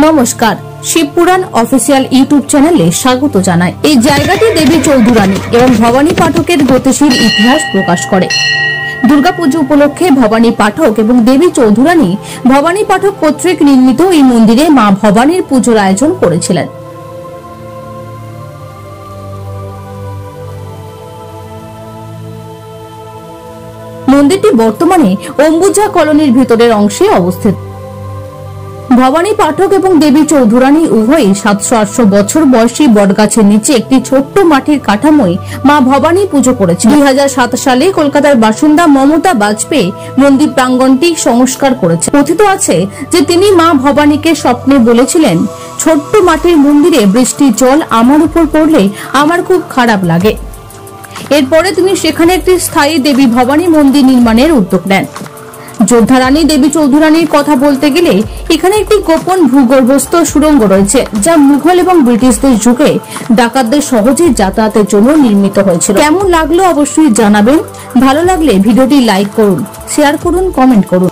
নমস্কার, Shiva Purana official YouTube চ্যানেলে স্বাগত জানাই। এই জায়গাটি দেবী চৌধুরানী এবং ভবানী পাঠকের গতিশীল ইতিহাস প্রকাশ করে। দুর্গাপুজো উপলক্ষে ভবানী পাঠক এবং দেবী চৌধুরানী ভবানী পাঠক কর্তৃক নির্মিত এই মন্দিরে মা ভবানীর পুজোর আয়োজন করেছিলেন। মন্দিরটি বর্তমানে অম্বুজা কলোনির ভিতরের অংশে অবস্থিত। ভবানী পাঠক এবং দেবী চৌধুরানী উভয়ই 700-800 বছর বয়সী বটগাছের নিচে একটি ছোট্ট মাটির কাঠামোয় মা ভবানী পুজো করেছেন। 2007 সালে কলকাতার বাসিন্দা মমতা বাজপেয়ী মন্দির প্রাঙ্গণটি সংস্কার করেছেন। কথিত আছে যে তিনি মা ভবানীকে স্বপ্নে বলেছিলেন, ছোট্ট মাটির মন্দিরে বৃষ্টির জল আমার উপর পড়লে আমার খুব খারাপ লাগে। এরপরে তিনি সেখানে একটি স্থায়ী দেবী ভবানী মন্দির নির্মাণের উদ্যোগ নেন। যোদ্ধা রানী দেবী চৌধুরানীর কথা বলতে গেলে এখানে একটি গোপন ভূগর্ভস্থ সুড়ঙ্গ রয়েছে, যা মুঘল এবং ব্রিটিশদের যুগে ডাকাতদের সহজে যাতায়াতের জন্য নির্মিত হয়েছিল। কেমন লাগলো অবশ্যই জানাবেন। ভালো লাগলে ভিডিওটি লাইক করুন, শেয়ার করুন, কমেন্ট করুন।